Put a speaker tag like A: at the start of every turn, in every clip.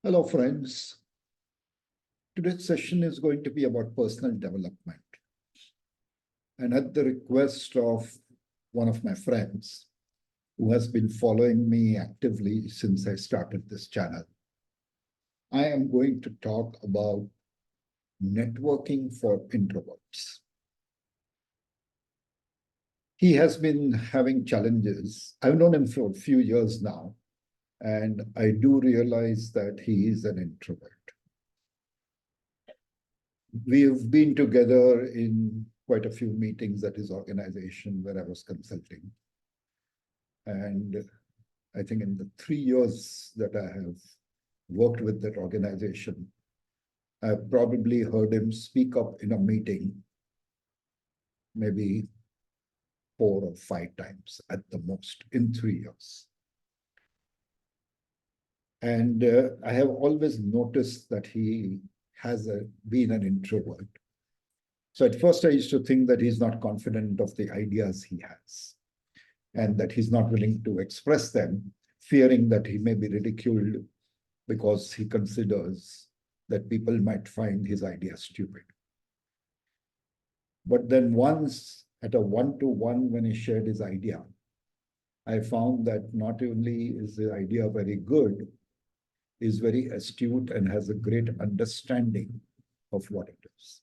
A: Hello, friends. Today's session is going to be about personal development. And at the request of one of my friends who has been following me actively since I started this channel, I am going to talk about networking for introverts. He has been having challenges. I've known him for a few years now, and I do realize that he is an introvert. We've been together in quite a few meetings at his organization where I was consulting. And I think in the 3 years that I have worked with that organization, I've probably heard him speak up in a meeting maybe 4 or 5 times at the most in 3 years. And I have always noticed that he has been an introvert. So at first I used to think that he's not confident of the ideas he has and that he's not willing to express them, fearing that he may be ridiculed because he considers that people might find his ideas stupid. But then once at a one-to-one, when he shared his idea, I found that not only is the idea very good, is very astute and has a great understanding of what it is.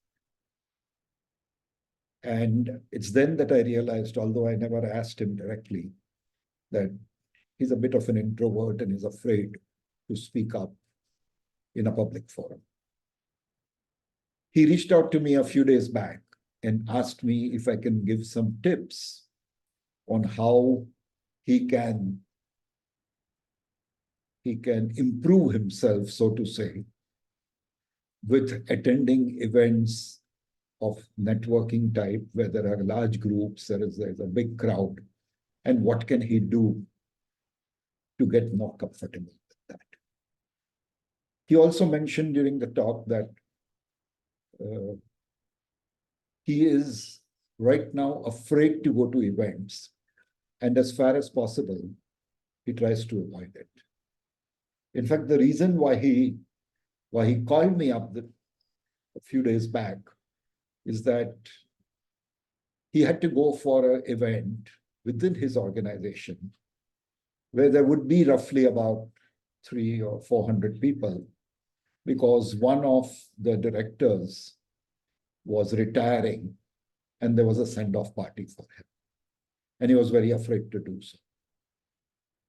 A: And it's then that I realized, although I never asked him directly, that he's a bit of an introvert and is afraid to speak up in a public forum. He reached out to me a few days back and asked me if I can give some tips on how he can improve himself, so to say, with attending events of networking type where there are large groups, there's a big crowd, and what can he do to get more comfortable with that. He also mentioned during the talk that he is right now afraid to go to events, and as far as possible, he tries to avoid it. In fact, the reason why he called me up a few days back is that he had to go for an event within his organization where there would be roughly about 300 or 400 people, because one of the directors was retiring and there was a send-off party for him. And he was very afraid to do so.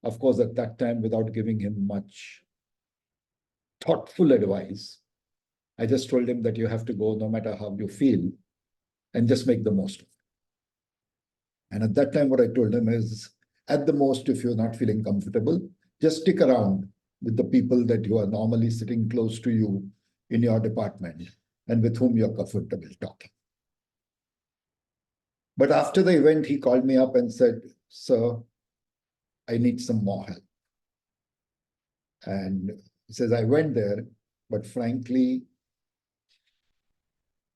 A: Of course, at that time, without giving him much thoughtful advice, I just told him that you have to go no matter how you feel and just make the most of it. And at that time, what I told him is, at the most, if you're not feeling comfortable, just stick around with the people that you are normally sitting close to you in your department and with whom you're comfortable talking. But after the event, he called me up and said, "Sir, I need some more help." And he says, "I went there, but frankly,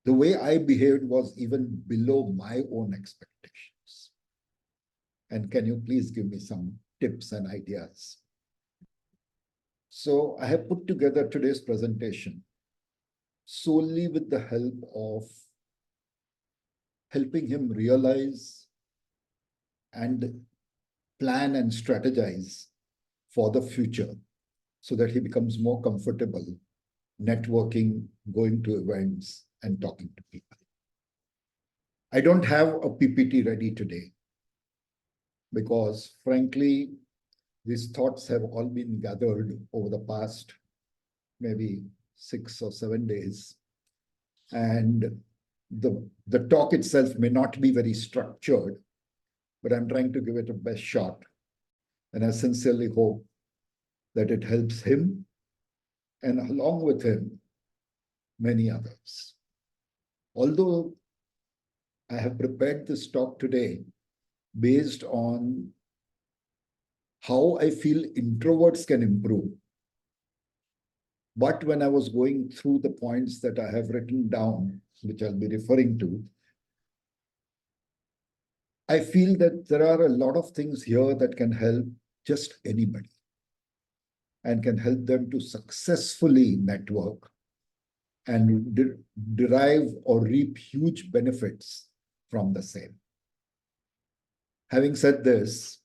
A: the way I behaved was even below my own expectations. And can you please give me some tips and ideas?" So I have put together today's presentation solely with the help of helping him realize and plan and strategize for the future so that he becomes more comfortable networking, going to events, and talking to people. I don't have a PPT ready today because, frankly, these thoughts have all been gathered over the past maybe 6 or 7 days. And the talk itself may not be very structured, but I'm trying to give it a best shot. And I sincerely hope that it helps him and along with him, many others. Although I have prepared this talk today based on how I feel introverts can improve, but when I was going through the points that I have written down, which I'll be referring to, I feel that there are a lot of things here that can help just anybody. and can help them to successfully network and derive or reap huge benefits from the same. Having said this,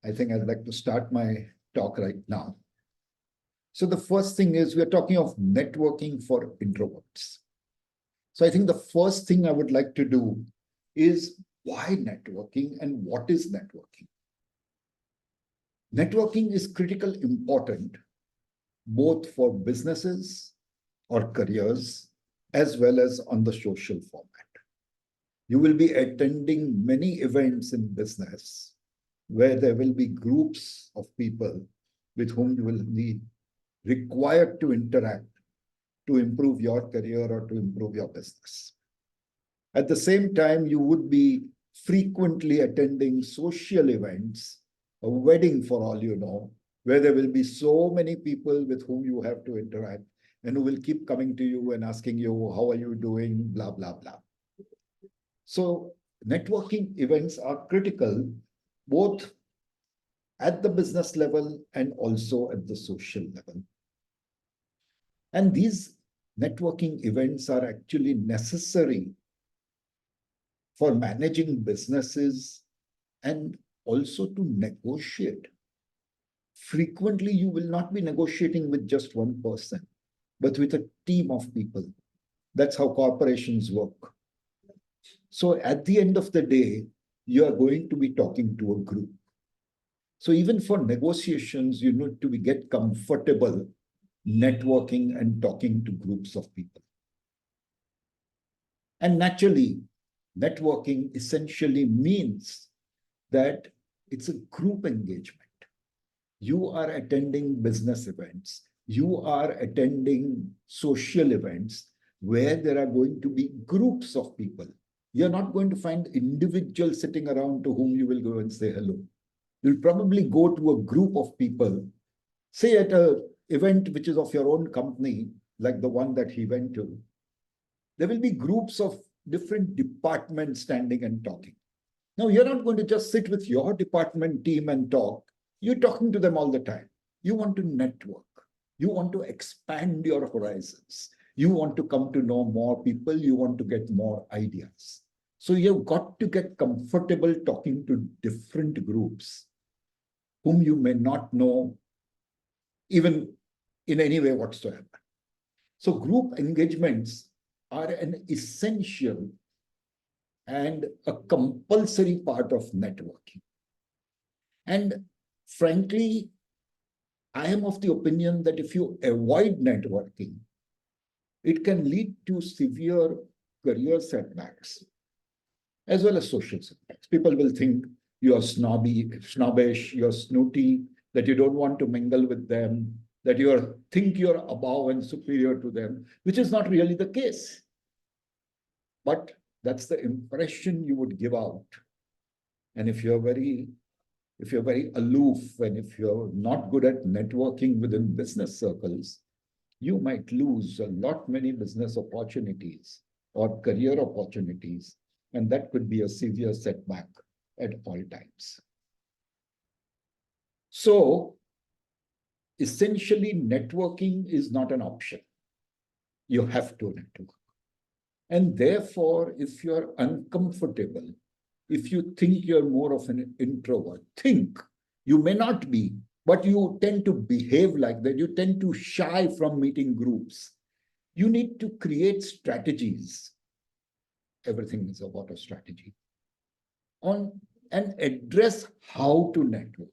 A: I think I'd like to start my talk right now. So the first thing is we're talking of networking for introverts. So I think the first thing I would like to do is why networking and what is networking? Networking is critically important both for businesses or careers as well as on the social format. You will be attending many events in business where there will be groups of people with whom you will be required to interact to improve your career or to improve your business. At the same time, you would be frequently attending social events, a wedding for all you know, where there will be so many people with whom you have to interact and who will keep coming to you and asking you, how are you doing, blah, blah, blah. So networking events are critical, both at the business level and also at the social level. And these networking events are actually necessary for managing businesses and also to negotiate. Frequently, you will not be negotiating with just one person, but with a team of people. That's how corporations work. So at the end of the day, you are going to be talking to a group. So even for negotiations, you need to get comfortable networking and talking to groups of people. And naturally, networking essentially means that it's a group engagement. You are attending business events. You are attending social events where there are going to be groups of people. You're not going to find individuals sitting around to whom you will go and say hello. You'll probably go to a group of people, say at an event which is of your own company, like the one that he went to. There will be groups of different departments standing and talking. Now, you're not going to just sit with your department team and talk. You're talking to them all the time. You want to network. You want to expand your horizons. You want to come to know more people. You want to get more ideas. So you've got to get comfortable talking to different groups whom you may not know even in any way whatsoever. So group engagements are an essential and a compulsory part of networking. And frankly, I am of the opinion that if you avoid networking, it can lead to severe career setbacks as well as social setbacks. People will think you're snobbish, you're snooty, that you don't want to mingle with them, that you think you're above and superior to them, which is not really the case. But that's the impression you would give out. And if you're very aloof and if you're not good at networking within business circles, you might lose many business opportunities or career opportunities, and that could be a severe setback at all times. So essentially, networking is not an option. You have to network. And therefore, if you're uncomfortable, if you think you're more of an introvert, you may not be, but you tend to behave like that. You tend to shy from meeting groups. You need to create strategies. Everything is about a strategy. And address how to network,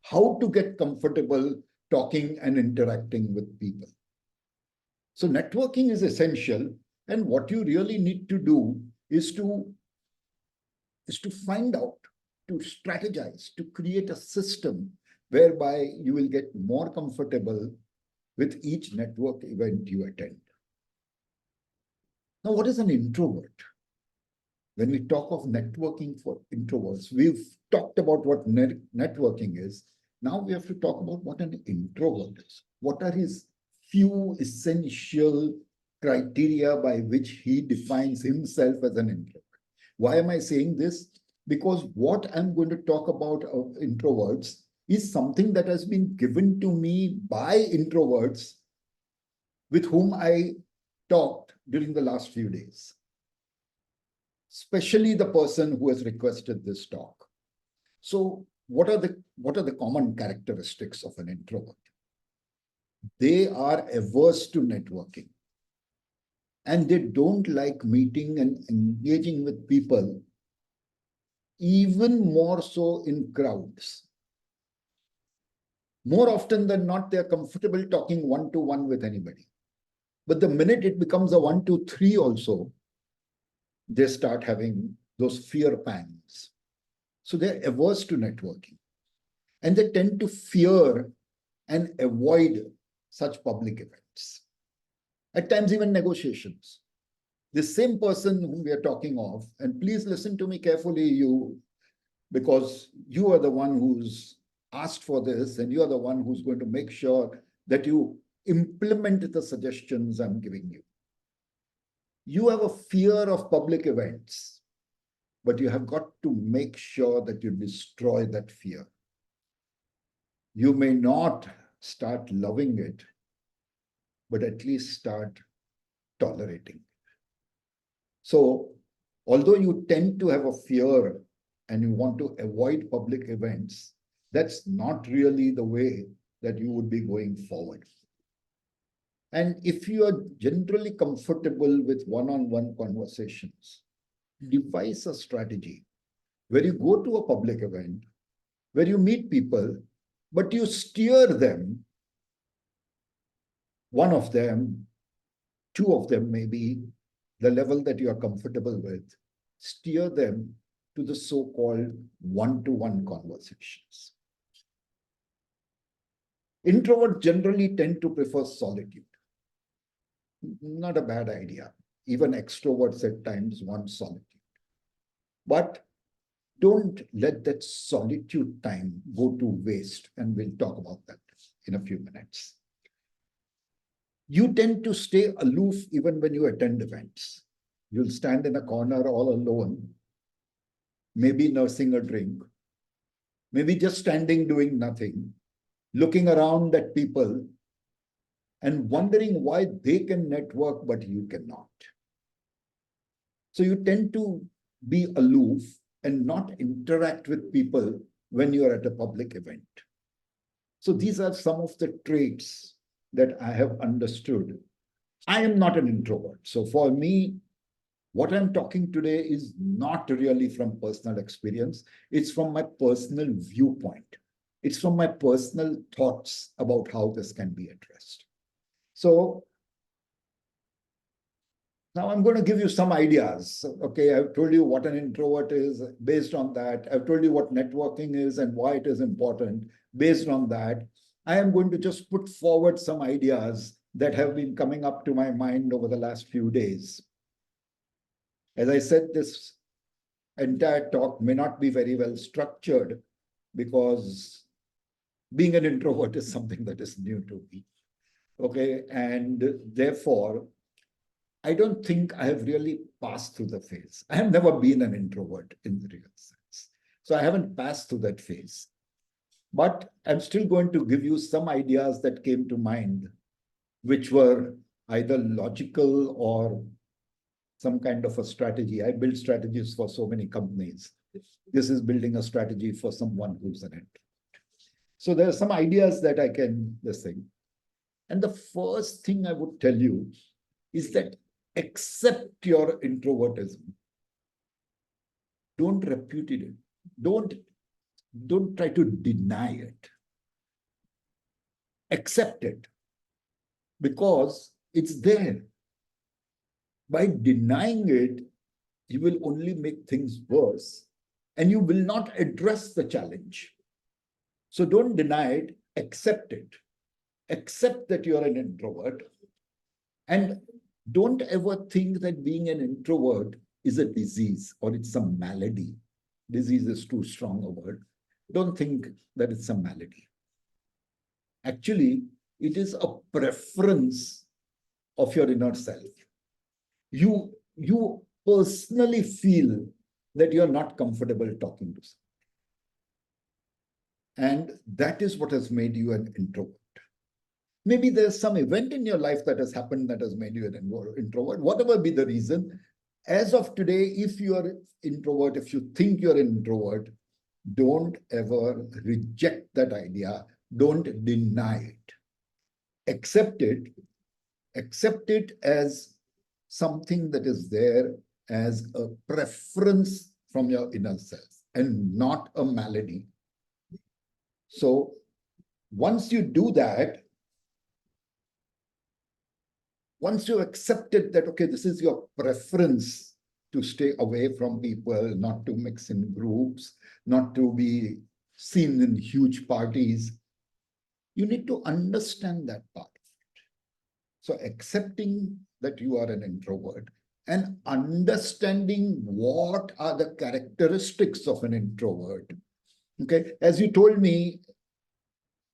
A: how to get comfortable talking and interacting with people. So networking is essential. And what you really need to do is to find out, to strategize, to create a system whereby you will get more comfortable with each network event you attend. Now, what is an introvert? When we talk of networking for introverts, we've talked about what networking is. Now we have to talk about what an introvert is. What are his few essential criteria by which he defines himself as an introvert? Why am I saying this? Because what I'm going to talk about of introverts is something that has been given to me by introverts with whom I talked during the last few days, especially the person who has requested this talk. So what are the common characteristics of an introvert? They are averse to networking, and they don't like meeting and engaging with people, even more so in crowds. More often than not, they're comfortable talking one-to-one with anybody. But the minute it becomes a 1-2-3 also, they start having those fear pangs. So they're averse to networking. And they tend to fear and avoid such public events. At times, even negotiations. The same person whom we are talking of, and please listen to me carefully, you, because you are the one who's asked for this, and you are the one who's going to make sure that you implement the suggestions I'm giving you. You have a fear of public events, but you have got to make sure that you destroy that fear. You may not start loving it, but at least start tolerating. So, although you tend to have a fear and you want to avoid public events, that's not really the way that you would be going forward. And if you are generally comfortable with one-on-one conversations, devise a strategy where you go to a public event, where you meet people, but you steer them, one of them, two of them maybe, the level that you are comfortable with, steer them to the so-called one-to-one conversations. Introverts generally tend to prefer solitude. Not a bad idea. Even extroverts at times want solitude. But don't let that solitude time go to waste, and we'll talk about that in a few minutes. You tend to stay aloof even when you attend events. You'll stand in a corner all alone, maybe nursing a drink, maybe just standing doing nothing, looking around at people and wondering why they can network but you cannot. So you tend to be aloof and not interact with people when you are at a public event. So these are some of the traits that I have understood. I am not an introvert. So for me, what I'm talking today is not really from personal experience. It's from my personal viewpoint. It's from my personal thoughts about how this can be addressed. So now I'm going to give you some ideas. Okay, I've told you what an introvert is. Based on that, I've told you what networking is and why it is important. Based on that, I am going to just put forward some ideas that have been coming up to my mind over the last few days. As I said, this entire talk may not be very well structured because being an introvert is something that is new to me. Okay, and therefore, I don't think I have really passed through the phase. I have never been an introvert in the real sense. So I haven't passed through that phase. But I'm still going to give you some ideas that came to mind, which were either logical or some kind of a strategy. I build strategies for so many companies. This is building a strategy for someone who's an introvert. So there are some ideas that I can this thing. And the first thing I would tell you is that accept your introvertism. Don't repudiate it. Don't try to deny it. Accept it because it's there. By denying it, you will only make things worse and you will not address the challenge. So don't deny it, accept it. Accept that you're an introvert and don't ever think that being an introvert is a disease or it's a malady. Disease is too strong a word. Don't think that it's a malady. Actually, it is a preference of your inner self. You personally feel that you're not comfortable talking to someone. And that is what has made you an introvert. Maybe there's some event in your life that has happened that has made you an introvert, whatever be the reason. As of today, if you are introvert, if you think you're an introvert, don't ever reject that idea. Don't deny it. Accept it as something that is there as a preference from your inner self and not a malady. So once you do that, once you accepted that, okay, this is your preference to stay away from people, not to mix in groups, not to be seen in huge parties, you need to understand that part of it. So accepting that you are an introvert and understanding what are the characteristics of an introvert. Okay, as you told me,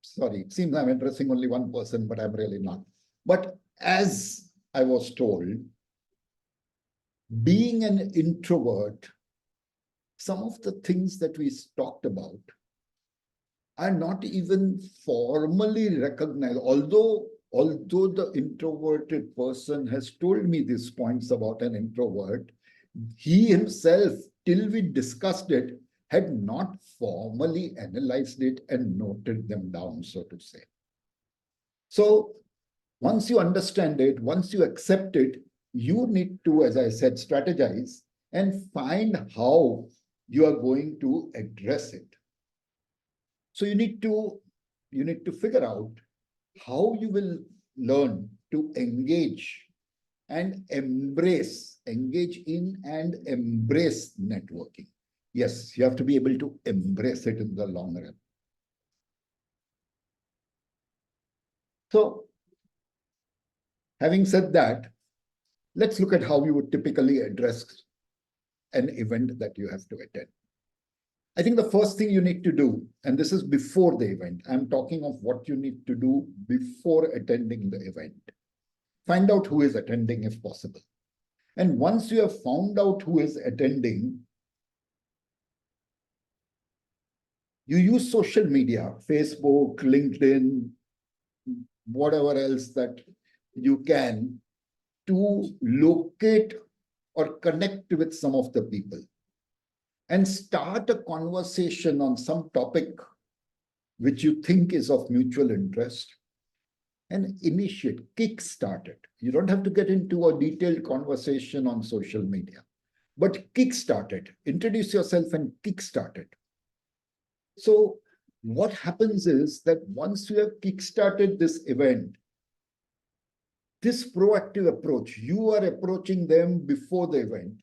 A: sorry, it seems I'm addressing only one person, but I'm really not. But as I was told, being an introvert, some of the things that we talked about are not even formally recognized. Although the introverted person has told me these points about an introvert, he himself, till we discussed it, had not formally analyzed it and noted them down, so to say. So once you understand it, once you accept it, you need to, as I said, strategize and find how you are going to address it. So you need to figure out how you will learn to engage in and embrace networking. Yes, you have to be able to embrace it in the long run. So, having said that, let's look at how you would typically address an event that you have to attend. I think the first thing you need to do, and this is before the event, I'm talking of what you need to do before attending the event. Find out who is attending if possible. And once you have found out who is attending, you use social media, Facebook, LinkedIn, whatever else that you can, to locate or connect with some of the people and start a conversation on some topic which you think is of mutual interest and kickstart it. You don't have to get into a detailed conversation on social media, but kickstart it. Introduce yourself and kickstart it. So what happens is that once you have kickstarted this event, this proactive approach, you are approaching them before the event.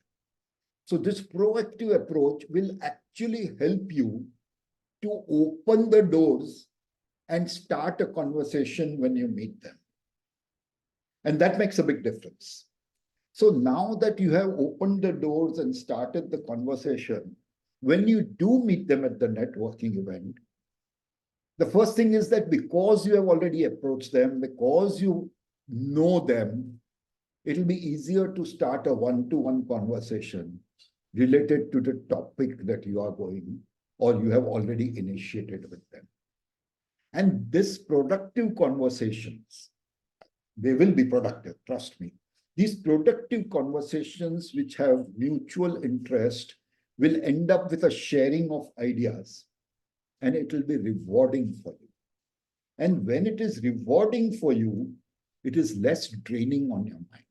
A: So this proactive approach will actually help you to open the doors and start a conversation when you meet them. And that makes a big difference. So now that you have opened the doors and started the conversation, when you do meet them at the networking event, the first thing is that because you have already approached them, because you know them, it'll be easier to start a one-to-one conversation related to the topic that you are going or you have already initiated with them. And this productive conversations, they will be productive, trust me. These productive conversations which have mutual interest will end up with a sharing of ideas, and it will be rewarding for you. And when it is rewarding for you, it is less draining on your mind.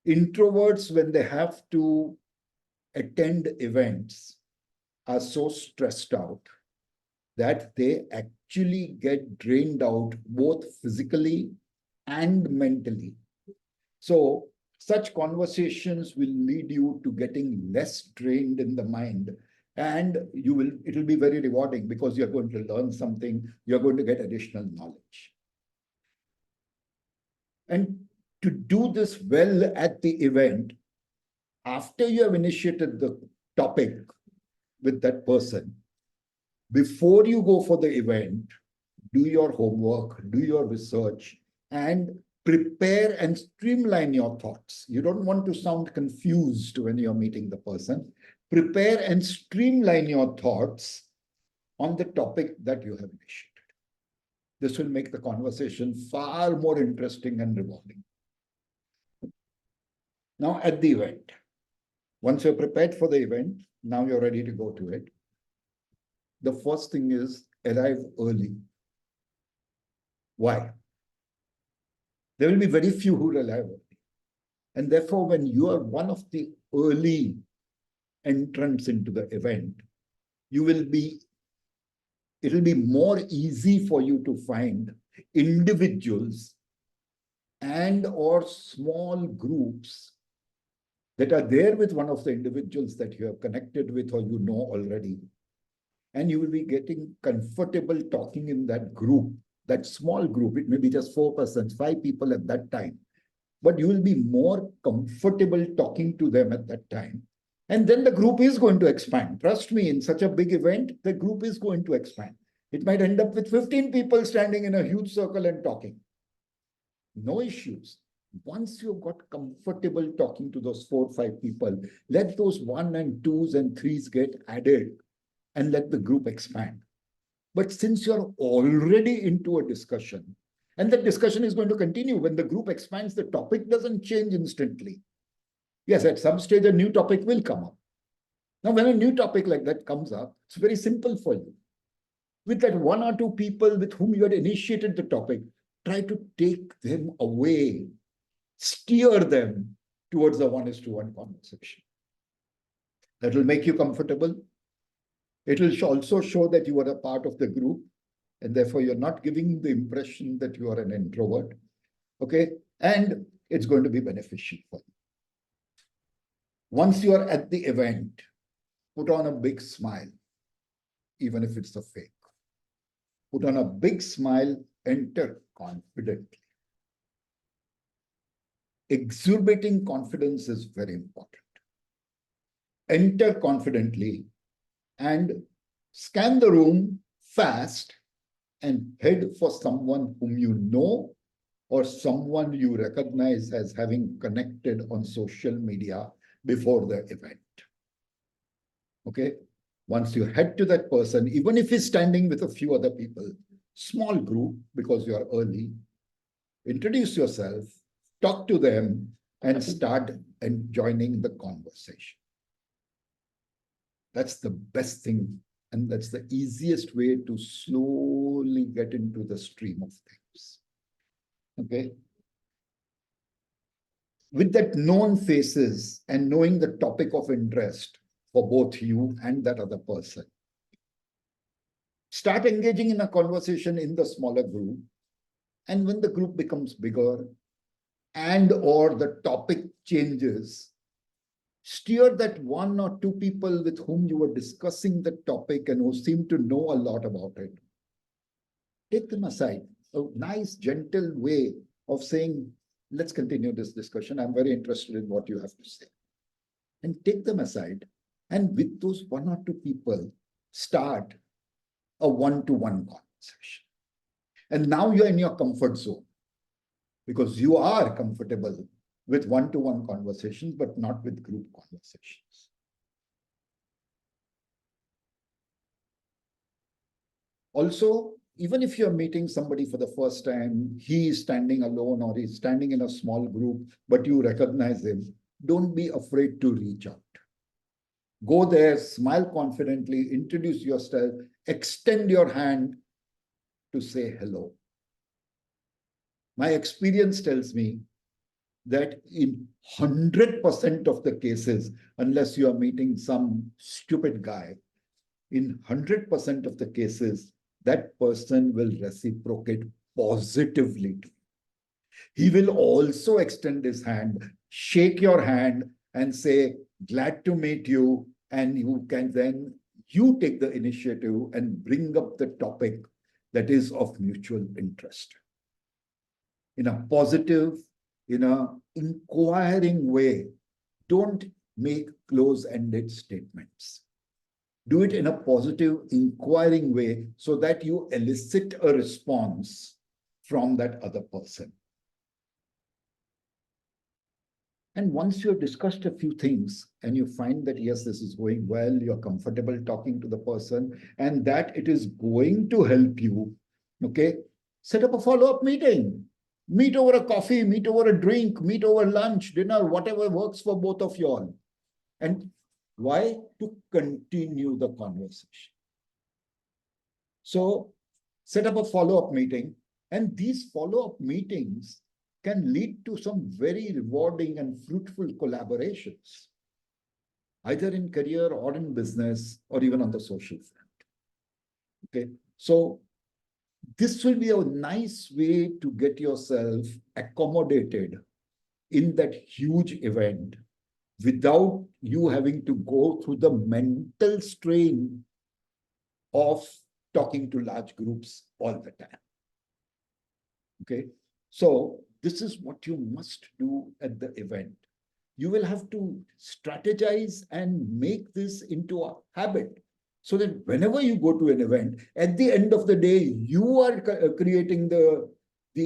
A: Introverts, when they have to attend events, are so stressed out that they actually get drained out both physically and mentally. So such conversations will lead you to getting less drained in the mind, and it will be very rewarding because you're going to learn something, you're going to get additional knowledge. And to do this well at the event, after you have initiated the topic with that person, before you go for the event, do your homework, do your research, and prepare and streamline your thoughts. You don't want to sound confused when you're meeting the person. Prepare and streamline your thoughts on the topic that you have initiated. This will make the conversation far more interesting and rewarding. Now, at the event, once you're prepared for the event, now you're ready to go to it. The first thing is arrive early. Why? There will be very few who arrive early. And therefore, when you are one of the early entrants into the event, it'll be more easy for you to find individuals and or small groups that are there with one of the individuals that you have connected with or you know already. And you will be getting comfortable talking in that group, that small group. It may be just 4 persons, 5 people at that time. But you will be more comfortable talking to them at that time. And then the group is going to expand. Trust me, in such a big event, the group is going to expand. It might end up with 15 people standing in a huge circle and talking. No issues. Once you've got comfortable talking to those 4 or 5 people, let those 1 and 2s and 3s get added and let the group expand. But since you're already into a discussion, and the discussion is going to continue when the group expands, the topic doesn't change instantly. Yes, at some stage, a new topic will come up. Now, when a new topic like that comes up, it's very simple for you. With that 1 or 2 people with whom you had initiated the topic, try to take them away, steer them towards a 1:1 conversation. That will make you comfortable. It will also show that you are a part of the group, and therefore you're not giving the impression that you are an introvert. Okay, and it's going to be beneficial for you. Once you are at the event, put on a big smile, even if it's a fake. Put on a big smile, enter confidently. Exhibiting confidence is very important. Enter confidently and scan the room fast and head for someone whom you know or someone you recognize as having connected on social media before the event. Okay? Once you head to that person, even if he's standing with a few other people, small group because you are early, introduce yourself, talk to them, and start joining the conversation. That's the best thing, and that's the easiest way to slowly get into the stream of things. Okay? With that known faces and knowing the topic of interest for both you and that other person, start engaging in a conversation in the smaller group. And when the group becomes bigger and or the topic changes, steer that 1 or 2 people with whom you were discussing the topic and who seem to know a lot about it. Take them aside. A nice, gentle way of saying, let's continue this discussion. I'm very interested in what you have to say. And take them aside. And with those 1 or 2 people, start a 1-to-1 conversation. And now you're in your comfort zone because you are comfortable with 1-to-1 conversations, but not with group conversations. Also, even if you're meeting somebody for the first time, he is standing alone or he's standing in a small group, but you recognize him, don't be afraid to reach out. Go there, smile confidently, introduce yourself, extend your hand to say hello. My experience tells me that in 100% of the cases, unless you are meeting some stupid guy, in 100% of the cases, that person will reciprocate positively to you. He will also extend his hand, shake your hand, and say, glad to meet you. And you can then, you take the initiative and bring up the topic that is of mutual interest. In a positive, in an inquiring way. Don't make close-ended statements. Do it in a positive, inquiring way so that you elicit a response from that other person. And once you have discussed a few things and you find that, yes, this is going well, you're comfortable talking to the person and that it is going to help you, okay, set up a follow-up meeting. Meet over a coffee, meet over a drink, meet over lunch, dinner, whatever works for both of you all. And why? To continue the conversation. So set up a follow-up meeting, and these follow-up meetings can lead to some very rewarding and fruitful collaborations, either in career or in business or even on the social front. Okay, so this will be a nice way to get yourself accommodated in that huge event without you having to go through the mental strain of talking to large groups all the time. Okay, so this is what you must do at the event. You will have to strategize and make this into a habit so that whenever you go to an event, at the end of the day, you are creating the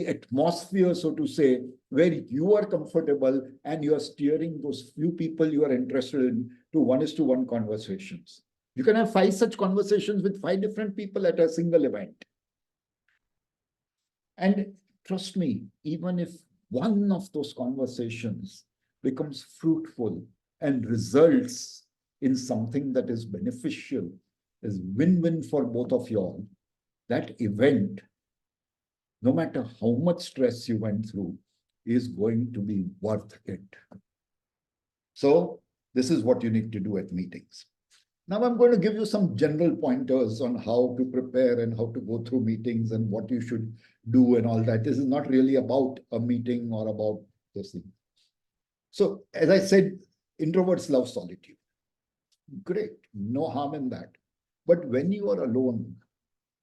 A: atmosphere, so to say, where you are comfortable and you are steering those few people you are interested in to one-to-one conversations. You can have 5 such conversations with 5 different people at a single event. And trust me, even if one of those conversations becomes fruitful and results in something that is beneficial, is win-win for both of you all, that event, no matter how much stress you went through, is going to be worth it. So this is what you need to do at meetings. Now I'm going to give you some general pointers on how to prepare and how to go through meetings and what you should do and all that. This is not really about a meeting or about this thing. So as I said, introverts love solitude. Great, no harm in that. But when you are alone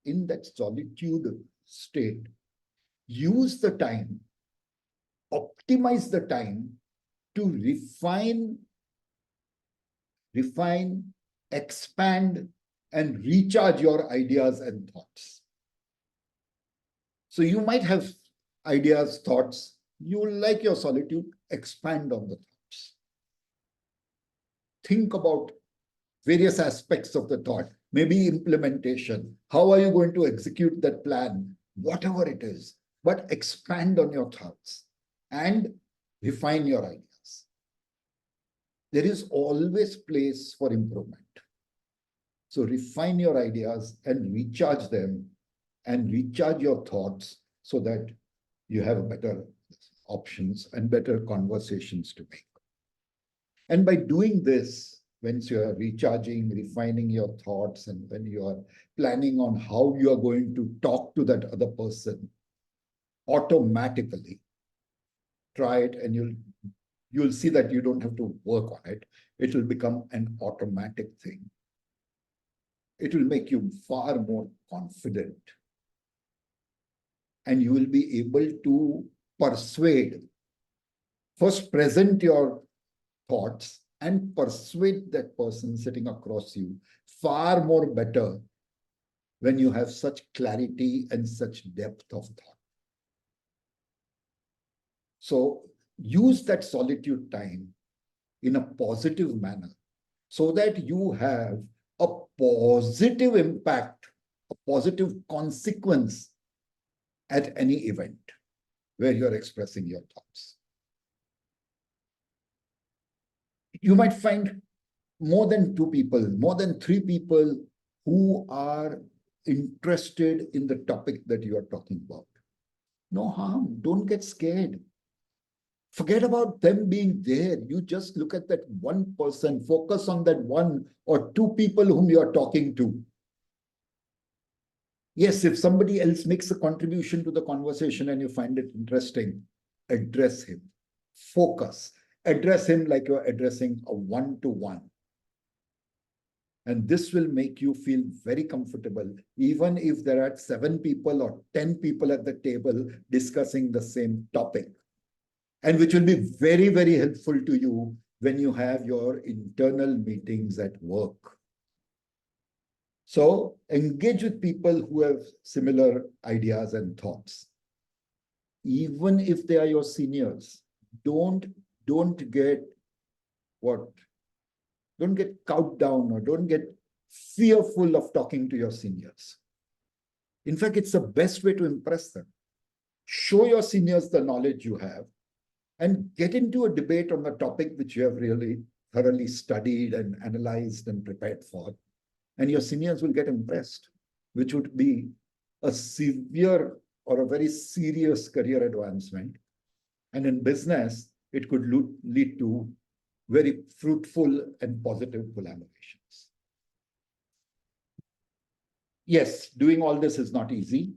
A: in that solitude state, use the time, optimize the time to refine, expand, and recharge your ideas and thoughts. So you might have ideas, thoughts, you like your solitude, expand on the thoughts. Think about various aspects of the thought, maybe implementation. How are you going to execute that plan? Whatever it is, but expand on your thoughts and refine your ideas. There is always place for improvement. So refine your ideas and recharge them and recharge your thoughts so that you have better options and better conversations to make. And by doing this, when you are recharging, refining your thoughts, and when you are planning on how you are going to talk to that other person, automatically try it and you'll see that you don't have to work on it. It will become an automatic thing. It will make you far more confident. And you will be able to persuade, first present your thoughts and persuade that person sitting across you far more better when you have such clarity and such depth of thought. So use that solitude time in a positive manner so that you have a positive impact, a positive consequence at any event where you're expressing your thoughts. You might find more than 2 people, more than 3 people who are interested in the topic that you are talking about. No harm, don't get scared. Forget about them being there. You just look at that one person, focus on that 1 or 2 people whom you are talking to. Yes, if somebody else makes a contribution to the conversation and you find it interesting, address him. Focus. Address him like you're addressing a one-to-one. And this will make you feel very comfortable, even if there are 7 people or 10 people at the table discussing the same topic. And which will be very, very helpful to you when you have your internal meetings at work. So engage with people who have similar ideas and thoughts. Even if they are your seniors, don't don't get what? Don't get cowed down or don't get fearful of talking to your seniors. In fact, it's the best way to impress them. Show your seniors the knowledge you have and get into a debate on the topic which you have really thoroughly studied and analyzed and prepared for. And your seniors will get impressed, which would be a severe or a very serious career advancement. And in business, it could lead to very fruitful and positive collaborations. Yes, doing all this is not easy.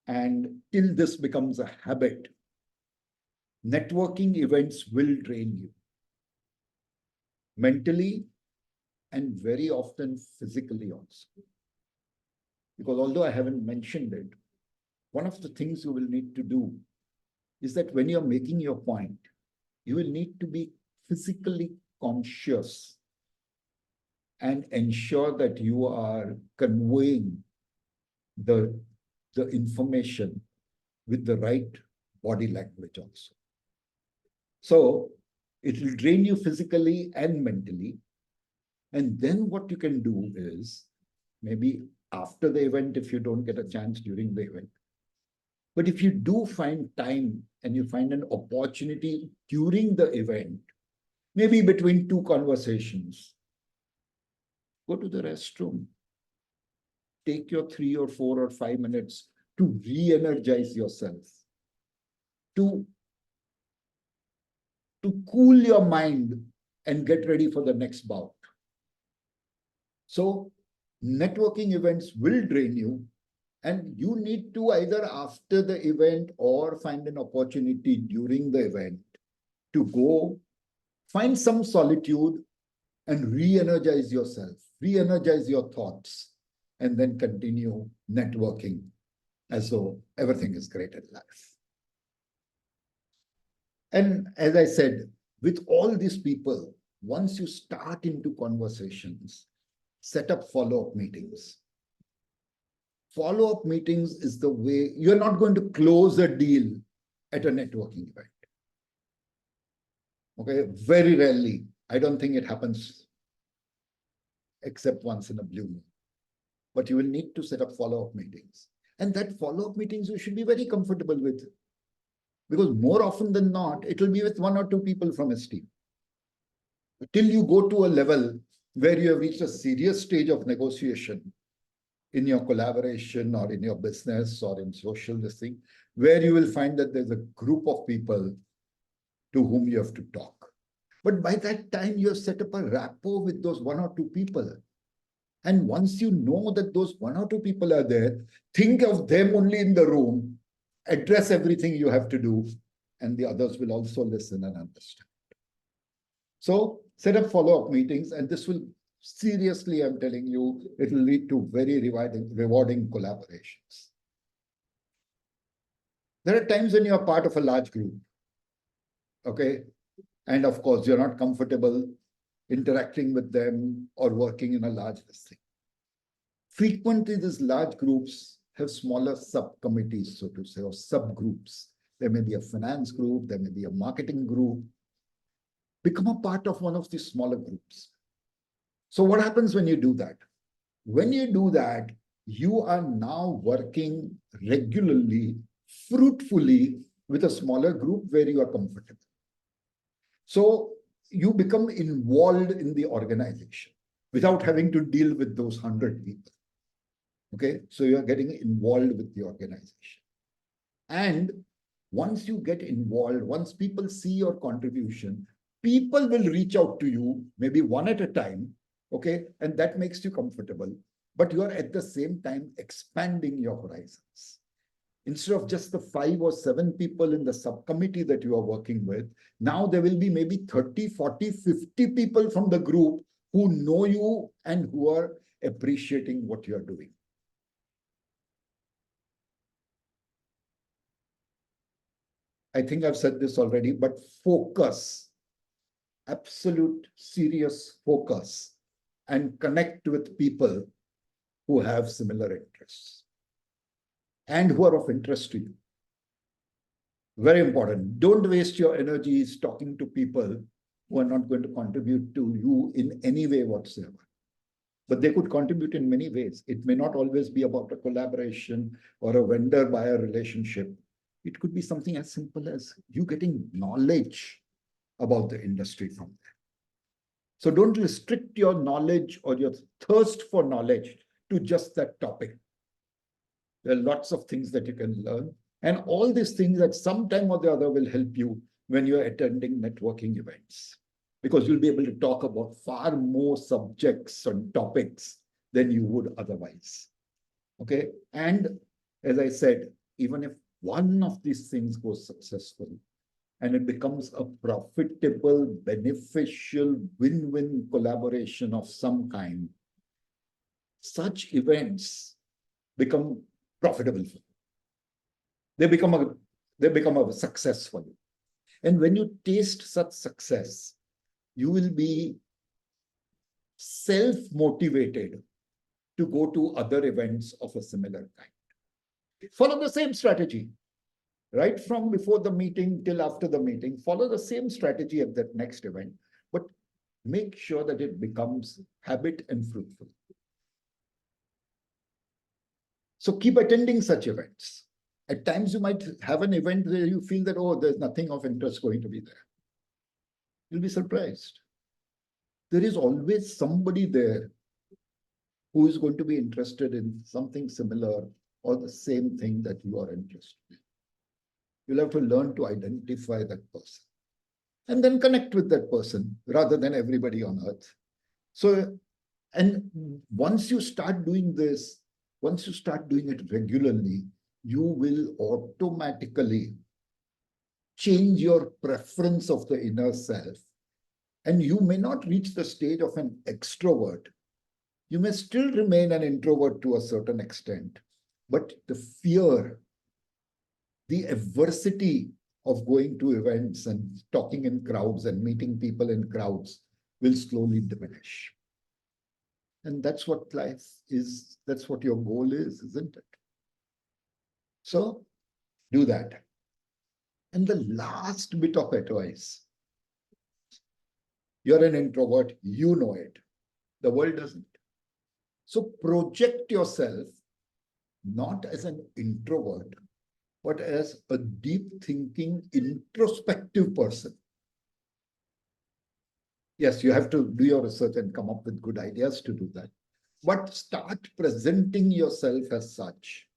A: And till this becomes a habit, networking events will drain you mentally and very often physically also. Because although I haven't mentioned it, one of the things you will need to do is that when you're making your point, you will need to be physically conscious and ensure that you are conveying the information with the right body language also. So it will drain you physically and mentally. And then what you can do is maybe after the event, if you don't get a chance during the event. But if you do find time and you find an opportunity during the event, maybe between two conversations, go to the restroom. Take your 3 or 4 or 5 minutes to re-energize yourself, to cool your mind and get ready for the next bout. So networking events will drain you, and you need to either after the event or find an opportunity during the event to go find some solitude and re-energize yourself, re-energize your thoughts, and then continue networking as though everything is great in life. And as I said, with all these people, once you start into conversations, set up follow-up meetings. Follow-up meetings is the way. You're not going to close a deal at a networking event. Okay, very rarely. I don't think it happens except once in a blue moon. But you will need to set up follow-up meetings. And that follow-up meetings you should be very comfortable with. Because more often than not, it will be with 1 or 2 people from his team. Till you go to a level where you have reached a serious stage of negotiation in your collaboration or in your business or in social this thing, where you will find that there's a group of people to whom you have to talk. But by that time, you have set up a rapport with those 1 or 2 people. And once you know that those 1 or 2 people are there, think of them only in the room, address everything you have to do, and the others will also listen and understand. So set up follow-up meetings, and this will seriously, I'm telling you, it will lead to very rewarding collaborations. There are times when you are part of a large group, okay? And of course, you're not comfortable interacting with them or working in a large thing. Frequently, these large groups have smaller subcommittees, so to say, or subgroups. There may be a finance group, there may be a marketing group. Become a part of one of these smaller groups. So what happens when you do that? When you do that, you are now working regularly, fruitfully with a smaller group where you are comfortable. So you become involved in the organization without having to deal with those 100 people. Okay, so you're getting involved with the organization. And once you get involved, once people see your contribution, people will reach out to you, maybe one at a time, okay? And that makes you comfortable. But you are at the same time expanding your horizons. Instead of just the 5 or 7 people in the subcommittee that you are working with, now there will be maybe 30, 40, 50 people from the group who know you and who are appreciating what you're doing. I think I've said this already, but focus, absolute serious focus, and connect with people who have similar interests and who are of interest to you. Very important. Don't waste your energies talking to people who are not going to contribute to you in any way whatsoever. But they could contribute in many ways. It may not always be about a collaboration or a vendor-buyer relationship. It could be something as simple as you getting knowledge about the industry from there. So don't restrict your knowledge or your thirst for knowledge to just that topic. There are lots of things that you can learn. And all these things at some time or the other will help you when you're attending networking events, because you'll be able to talk about far more subjects and topics than you would otherwise. Okay. And as I said, even if one of these things goes successful and it becomes a profitable, beneficial, win-win collaboration of some kind, such events become profitable for you. They become a success for you. And when you taste such success, you will be self-motivated to go to other events of a similar kind. Follow the same strategy, right from before the meeting till after the meeting. Follow the same strategy at that next event, but make sure that it becomes habit and fruitful. So keep attending such events. At times you might have an event where you feel that, oh, there's nothing of interest going to be there. You'll be surprised. There is always somebody there who is going to be interested in something similar or the same thing that you are interested in. You'll have to learn to identify that person and then connect with that person rather than everybody on earth. So, and once you start doing this, once you start doing it regularly, you will automatically change your preference of the inner self. And you may not reach the stage of an extrovert. You may still remain an introvert to a certain extent, but the fear, the adversity of going to events and talking in crowds and meeting people in crowds will slowly diminish. And that's what life is. That's what your goal is, isn't it? So do that. And the last bit of advice, you're an introvert, you know it. The world doesn't. So project yourself not as an introvert, but as a deep thinking, introspective person. Yes, you have to do your research and come up with good ideas to do that. But start presenting yourself as such.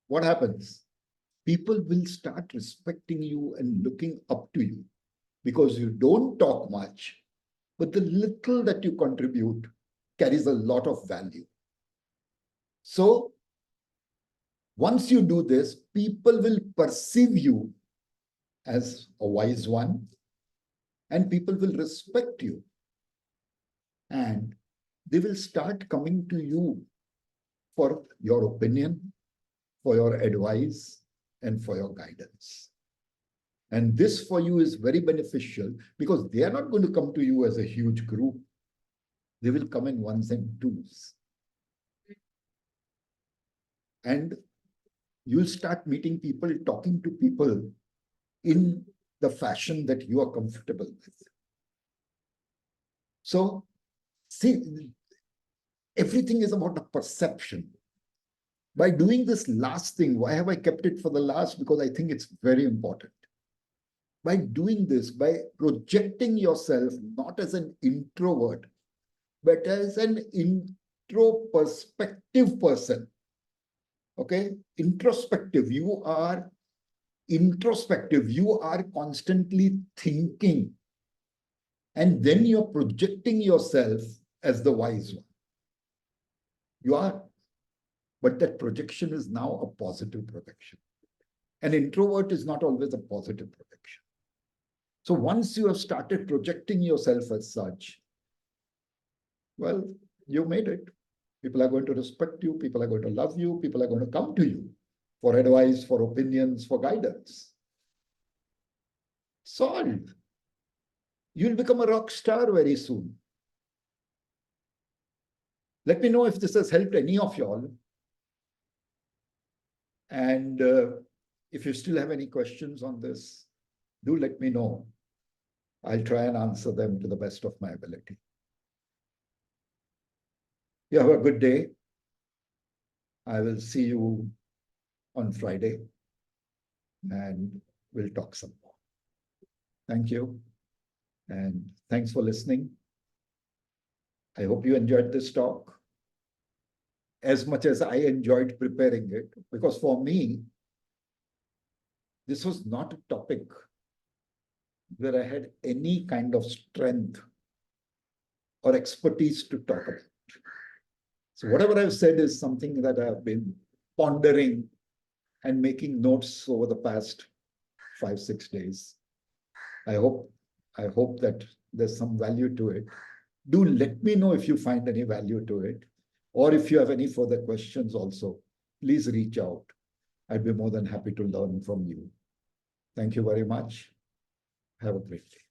A: What happens? People will start respecting you and looking up to you because you don't talk much, but the little that you contribute carries a lot of value. So once you do this, people will perceive you as a wise one, and people will respect you. And they will start coming to you for your opinion, for your advice, and for your guidance. And this for you is very beneficial because they are not going to come to you as a huge group. They will come in ones and twos. And you'll start meeting people, talking to people in the fashion that you are comfortable with. So, see, everything is about a perception. By doing this last thing, why have I kept it for the last? Because I think it's very important. By doing this, by projecting yourself not as an introvert, but as an introspective person. Okay? Introspective. You are introspective. You are constantly thinking. And then you're projecting yourself as the wise one. You are. But that projection is now a positive projection. An introvert is not always a positive projection. So once you have started projecting yourself as such, well, you made it. People are going to respect you. People are going to love you. People are going to come to you for advice, for opinions, for guidance. Solved. You'll become a rock star very soon. Let me know if this has helped any of y'all. And if you still have any questions on this, do let me know. I'll try and answer them to the best of my ability. You have a good day. I will see you on Friday and we'll talk some more. Thank you. And thanks for listening. I hope you enjoyed this talk as much as I enjoyed preparing it, because for me, this was not a topic where I had any kind of strength or expertise to talk about. So whatever I've said is something that I've been pondering and making notes over the past 5-6 days. I hope that there's some value to it. Do let me know if you find any value to it, or if you have any further questions also, please reach out. I'd be more than happy to learn from you. Thank you very much. Have a great day.